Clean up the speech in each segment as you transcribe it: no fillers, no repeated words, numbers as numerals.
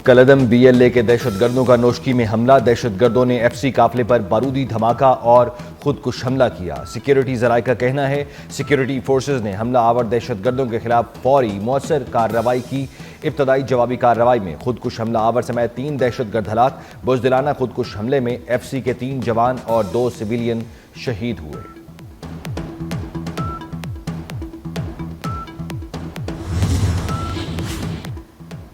कलदम BLA के दहशतगर्दों का नोशकी में हमला। दहशतगर्दों ने FC काफिले पर बारूदी धमाका और खुदकुश हमला किया। सिक्योरिटी जराये का कहना है सिक्योरिटी फोर्सेज ने हमला आवर दहशतगर्दों के खिलाफ फौरी मौसर कार्रवाई की। इब्तदाई जवाबी कार्रवाई में खुदकुश हमला आवर समेत 3 दहशतगर्द हलाक। बुज़दिलाना खुदकुश हमले में FC के 3 जवान और 2 सिविलियन शहीद हुए।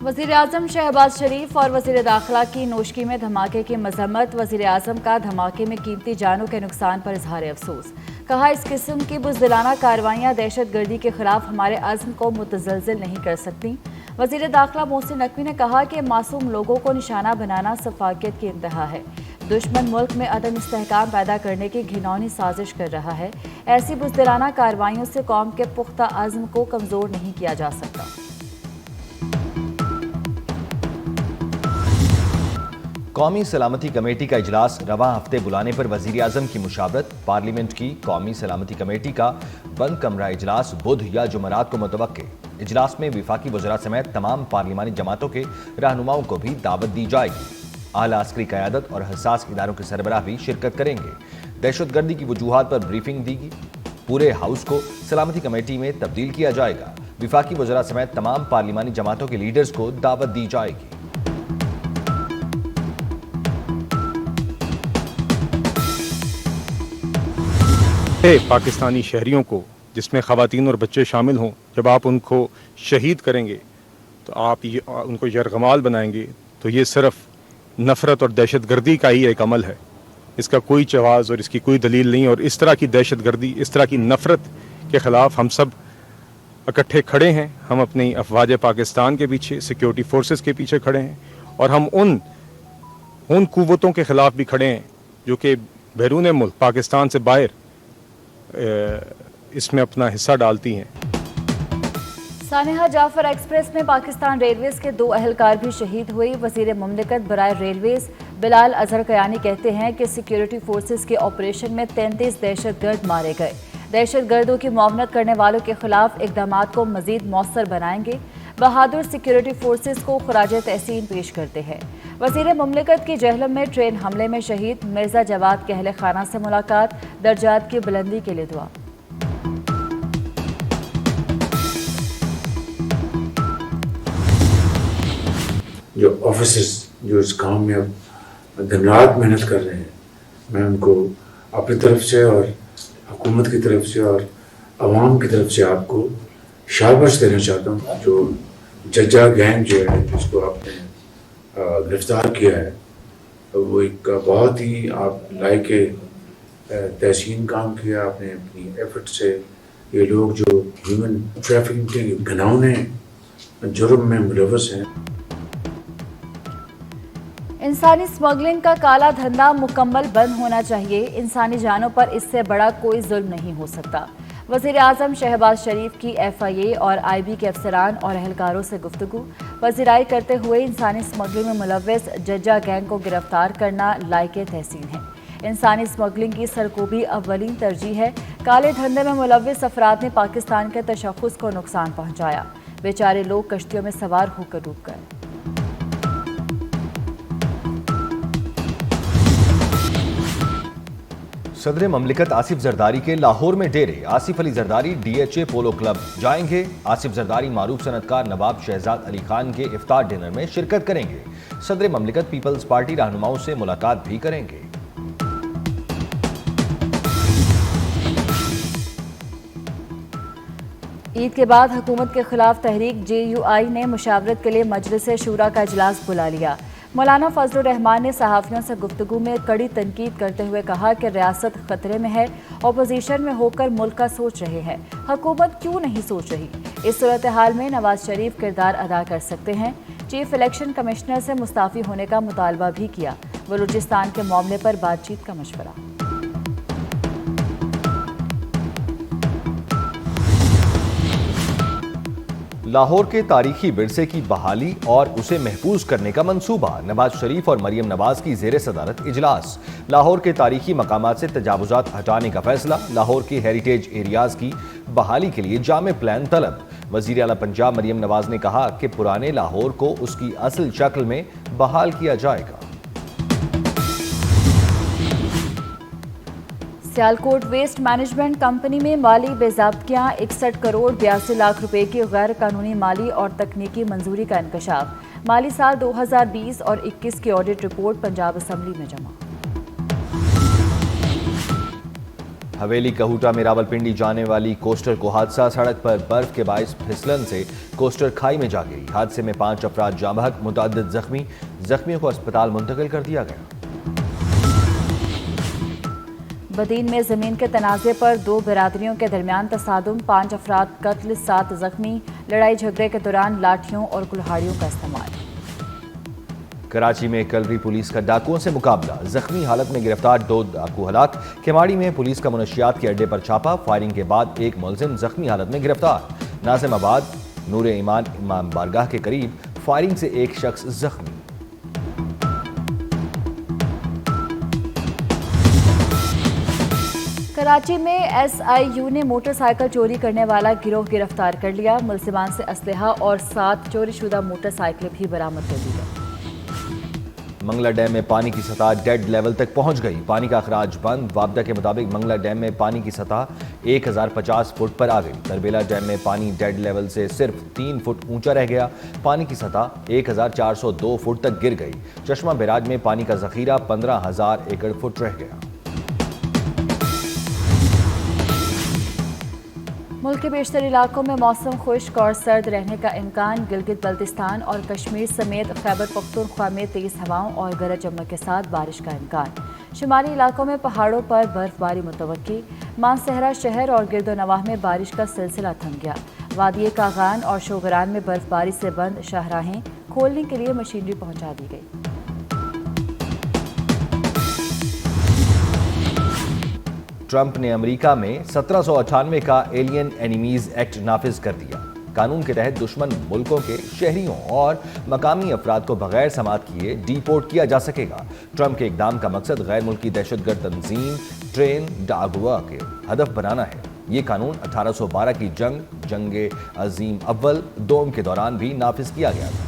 वज़ीर आज़म शहबाज शरीफ और वज़ीर दाखिला की नोशकी में धमाके की मजम्मत। वज़ीर आज़म का धमाके में कीमती जानों के नुकसान पर इजहार अफसोस। कहा, इस किस्म की बुज़दिलाना कार्रवाइयाँ दहशत गर्दी के खिलाफ हमारे अज़्म को मुतज़लज़िल नहीं कर सकती। वज़ीर दाखिला मोहसिन नकवी ने कहा कि मासूम लोगों को निशाना बनाना सफाकियत की इंतहा है। दुश्मन मुल्क में अदम इस्तेहकाम पैदा करने की घिनौनी साजिश कर रहा है। ऐसी बुज़दिलाना कार्रवाइयों से कौम के पुख्ता अज़्म को कमज़ोर नहीं किया जा सकता। कौमी सलामती कमेटी का इजलास रवां हफ्ते बुलाने पर वज़ीर आज़म की मुशावरत। पार्लियामेंट की कौमी सलामती कमेटी का बंद कमरा इजलास बुध या जुमरात को मुतवक्के। इजलास में विफाकी वज़रा समेत तमाम पार्लिमानी जमातों के रहनुमाओं को भी दावत दी जाएगी। आला अस्करी क़यादत और हसास इदारों के सरबराह भी शिरकत करेंगे। दहशतगर्दी की वजूहात पर ब्रीफिंग देगी। पूरे हाउस को सलामती कमेटी में तब्दील किया जाएगा। विफाकी वज़रा समेत तमाम पार्लिमानी जमातों के लीडर्स को दावत दी जाएगी। पाकिस्तानी शहरियों को, जिसमें ख़वातीन और बच्चे शामिल हों, जब आप उनको शहीद करेंगे तो आप उनको यरगमाल बनाएंगे, तो ये सिर्फ नफ़रत और दहशतगर्दी का ही एक अमल है। इसका कोई जवाज़ और इसकी कोई दलील नहीं। और इस तरह की दहशतगर्दी, इस तरह की नफ़रत के ख़िलाफ़ हम सब इकट्ठे खड़े हैं। हम अपनी अफवाज पाकिस्तान के पीछे, सिक्योरिटी फोर्सेस के पीछे खड़े हैं, और हम उन कुव्वतों के ख़िलाफ़ भी खड़े हैं जो कि बैरून मुल्क, पाकिस्तान से बाहर इसमें अपना हिस्सा डालती हैं। सानेहा जाफर एक्सप्रेस में पाकिस्तान रेलवेज के 2 अहलकार भी शहीद हुई। वज़ीर मुमलिकत बराए रेलवेज बिलाल अजहर कयानी कहते हैं कि सिक्योरिटी फोर्सेस के ऑपरेशन में 33 दहशतगर्द मारे गए। दहशतगर्दों की मुआवनत करने वालों के खिलाफ इक़दामात को मज़ीद मौसर बनाएंगे। बहादुर सिक्योरिटी फोर्सेस को खराज तहसीन पेश करते हैं। वज़ीर मुमलिकत की जहलम में ट्रेन हमले में शहीद मिर्ज़ा जवाद के अहले खाना से मुलाकात। दर्जात की बुलंदी के लिए दुआ। जो ऑफिसर्स जो इस काम में अब दिन रात मेहनत कर रहे हैं, मैं उनको अपनी तरफ से और हुकूमत की तरफ से और अवाम की तरफ से आपको शाबाश देना चाहता हूँ। जो जज्जा गैंग जो है, जिसको आपने गिरफ्तार किया है, वो एक बहुत ही आप लायक तहसीन काम किया आपने अपनी एफर्ट से। ये लोग जो ह्यूमन ट्रैफिकिंग के घिनौने जुर्म में मुलव्वस हैं। इंसानी स्मगलिंग का काला धंधा मुकम्मल बंद होना चाहिए। इंसानी जानों पर इससे बड़ा कोई जुल्म नहीं हो सकता। वज़ीर आज़म शहबाज शरीफ की FIA और IB के अफसरान और अहलकारों से गुफ्तगू। वज़ीराई करते हुए इंसानी स्मगलिंग में मुलव्वस जज्जा गैंग को गिरफ्तार करना लायक तहसीन है। इंसानी स्मगलिंग की सरकोबी अव्वलीन तरजीह है। काले धंधे में मुलव्वस अफराद ने पाकिस्तान के तशख़्ख़ुस को नुकसान पहुँचाया। बेचारे लोग कश्तियों में सवार होकर डूब गए। सदर ममलिकत आसिफ जरदारी के लाहौर में डेरे। आसिफ अली जरदारी DHA पोलो क्लब जाएंगे। आसिफ जरदारी मारूफ सनतकार नवाब शहजाद अली खान के इफ्तार डिनर में शिरकत करेंगे। सदर ममलिकत पीपल्स पार्टी रहनुमाओं से मुलाकात भी करेंगे। ईद के बाद हुकूमत के खिलाफ तहरीक JUI ने मुशावरत के लिए मजलिस शूरा का इजलास बुला लिया। मौलाना फजलुर रहमान ने सहाफ़ियों से गुफ्तगू में कड़ी तनकीद करते हुए कहा कि रियासत खतरे में है। अपोजिशन में होकर मुल्क का सोच रहे हैं, हुकूमत क्यों नहीं सोच रही। इस सूरत हाल में नवाज शरीफ किरदार अदा कर सकते हैं। चीफ इलेक्शन कमिश्नर से मुस्ताफ़ी होने का मुतालबा भी किया। बलूचिस्तान के मामले पर बातचीत का मशवरा। लाहौर के तारीखी विरसे की बहाली और उसे महफूज करने का मंसूबा। नवाज शरीफ और मरियम नवाज की ज़ेर सदारत इजलास। लाहौर के तारीखी मकामात से तजावुजात हटाने का फैसला। लाहौर के हेरिटेज एरियाज की बहाली के लिए जामे प्लान तलब। وزیر اعلیٰ پنجاب مریم نواز نے کہا کہ پرانے لاہور کو اس کی اصل شکل میں بحال کیا جائے گا۔ سیالکوٹ ویسٹ مینجمنٹ کمپنی میں مالی بے ضابطگیاں، 61 کروڑ 82 لاکھ روپے کی غیر قانونی مالی اور تکنیکی منظوری کا انکشاف۔ مالی سال 2020 اور 21 کی آڈٹ رپورٹ پنجاب اسمبلی میں جمع۔ حویلی کہوٹا میں راولپنڈی جانے والی کوسٹر کو حادثہ، سڑک پر برف کے باعث پھسلن سے کوسٹر کھائی میں جا گئی۔ حادثے میں 5 افراد جاں بحق، متعدد زخمیوں کو اسپتال منتقل کر دیا گیا۔ بدین میں زمین کے تنازع پر 2 برادریوں کے درمیان تصادم، 5 افراد قتل، 7 زخمی۔ لڑائی جھگڑے کے دوران لاٹھیوں اور کلہاڑیوں کا استعمال۔ کراچی میں کلری پولیس کا ڈاکوؤں سے مقابلہ، زخمی حالت میں گرفتار 2 ڈاکو ہلاک۔ کھماڑی میں پولیس کا منشیات کے اڈے پر چھاپا، فائرنگ کے بعد 1 ملزم زخمی حالت میں گرفتار۔ ناظم آباد نور ایمان امام بارگاہ کے قریب فائرنگ سے 1 شخص زخمی۔ کراچی میں ایس آئی یو نے موٹر سائیکل چوری کرنے والا گروہ گرفتار کر لیا۔ ملزمان سے اسلحہ اور 7 چوری شدہ موٹر سائیکلیں بھی برآمد کر دی گئی۔ منگلا ڈیم میں پانی کی سطح ڈیڈ لیول تک پہنچ گئی، پانی کا اخراج بند۔ وابدہ کے مطابق منگلا ڈیم میں پانی کی سطح 1050 فٹ پر آ گئی۔ تربیلا ڈیم میں پانی ڈیڈ لیول سے صرف 3 فٹ اونچا رہ گیا، پانی کی سطح 1402 فٹ تک گر گئی۔ چشمہ بیراج میں پانی کا ذخیرہ 15000 ایکڑ فٹ رہ گیا۔ ملک کے بیشتر علاقوں میں موسم خشک اور سرد رہنے کا امکان۔ گلگت بلتستان اور کشمیر سمیت خیبر پختونخوا میں تیز ہواؤں اور گرج چمک کے ساتھ بارش کا امکان۔ شمالی علاقوں میں پہاڑوں پر برف باری متوقع۔ مانسہرہ شہر اور گرد و نواح میں بارش کا سلسلہ تھم گیا۔ وادی کاغان اور شوگران میں برف باری سے بند شاہراہیں کھولنے کے لیے مشینری پہنچا دی گئی۔ ٹرمپ نے امریکہ میں 1798 کا ایلین اینیمیز ایکٹ نافذ کر دیا۔ قانون کے تحت دشمن ملکوں کے شہریوں اور مقامی افراد کو بغیر سماعت کیے ڈی پورٹ کیا جا سکے گا۔ ٹرمپ کے اقدام کا مقصد غیر ملکی دہشت گرد تنظیم ٹرین ڈاگوا کے ہدف بنانا ہے۔ یہ قانون 1812 کی جنگ عظیم اول دوم کے دوران بھی نافذ کیا گیا تھا۔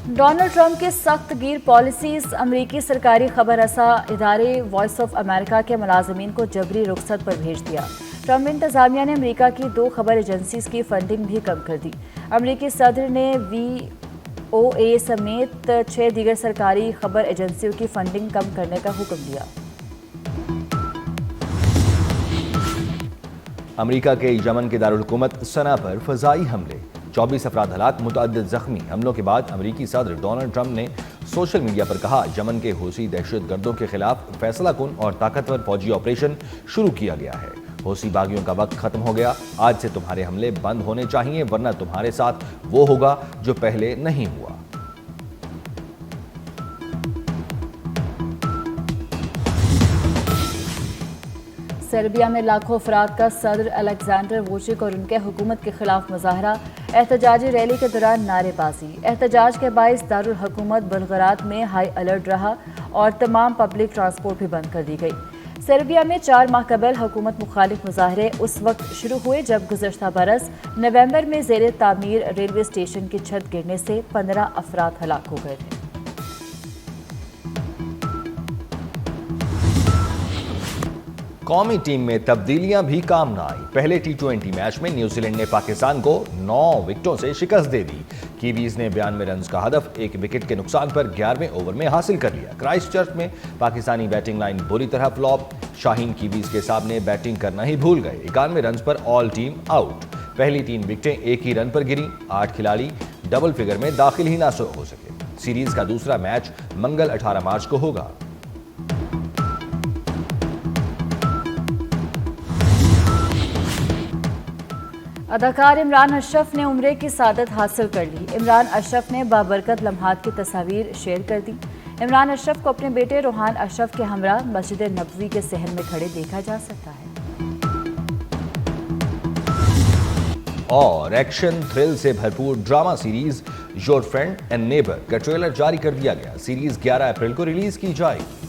ڈونلڈ ٹرمپ کی سخت گیر پالیسیز، امریکی سرکاری خبر رساں ادارے وائس آف امریکہ کے ملازمین کو جبری رخصت پر بھیج دیا۔ ٹرمپ انتظامیہ نے امریکہ کی 2 خبر ایجنسیز کی فنڈنگ بھی کم کر دی۔ امریکی صدر نے VOA سمیت 6 دیگر سرکاری خبر ایجنسیوں کی فنڈنگ کم کرنے کا حکم دیا۔ امریکہ کے یمن کے دارالحکومت صنعا پر فضائی حملے، 24 افراد ہلاک، متعدد زخمی۔ حملوں کے بعد امریکی صدر ڈونلڈ ٹرمپ نے سوشل میڈیا پر کہا، یمن کے حوثی دہشت گردوں کے خلاف فیصلہ کن اور طاقتور فوجی آپریشن شروع کیا گیا ہے۔ حوثی باغیوں کا وقت ختم ہو گیا، آج سے تمہارے حملے بند ہونے چاہیے، ورنہ تمہارے ساتھ وہ ہوگا جو پہلے نہیں ہوا۔ سربیا میں لاکھوں افراد کا صدر الیگزینڈر ووچک اور ان کے حکومت کے خلاف مظاہرہ، احتجاجی ریلی کے دوران نعرے بازی۔ احتجاج کے باعث دارالحکومت بلغراد میں ہائی الرٹ رہا اور تمام پبلک ٹرانسپورٹ بھی بند کر دی گئی۔ سربیا میں 4 ماہ قبل حکومت مخالف مظاہرے اس وقت شروع ہوئے جب گزشتہ برس نومبر میں زیر تعمیر ریلوے اسٹیشن کی چھت گرنے سے 15 افراد ہلاک ہو گئے تھے۔ قومی ٹیم میں تبدیلیاں بھی کام نہ آئی۔ پہلے T20 میچ میں نیوزی لینڈ نے پاکستان کو 9 وکٹوں سے شکست دے دی۔ کیویز نے 92 رنز کا ہدف 1 وکٹ کے نقصان پر 11ویں اوور میں حاصل کر لیا۔ کرائسٹ چرچ میں پاکستانی بیٹنگ لائن بری طرح فلاپ، شاہین کیویز کے سامنے بیٹنگ کرنا ہی بھول گئے۔ 91 رنز پر آل ٹیم آؤٹ، پہلی 3 وکٹیں ایک ہی رن پر گریں، 8 کھلاڑی ڈبل فگر میں داخل ہی نہ ہو سکے۔ سیریز کا دوسرا میچ منگل 18 مارچ کو ہوگا۔ اداکار عمران اشرف نے عمرے کی سعادت حاصل کر لی۔ عمران اشرف نے بابرکت لمحات کی تصاویر شیئر کر دی۔ عمران اشرف کو اپنے بیٹے روحان اشرف کے ہمراہ مسجد نبوی کے صحن میں کھڑے دیکھا جا سکتا ہے۔ اور ایکشن تھرل سے بھرپور drama series your friend and neighbour کا ٹریلر جاری کر دیا گیا۔ سیریز 11 اپریل کو ریلیز کی جائے گی۔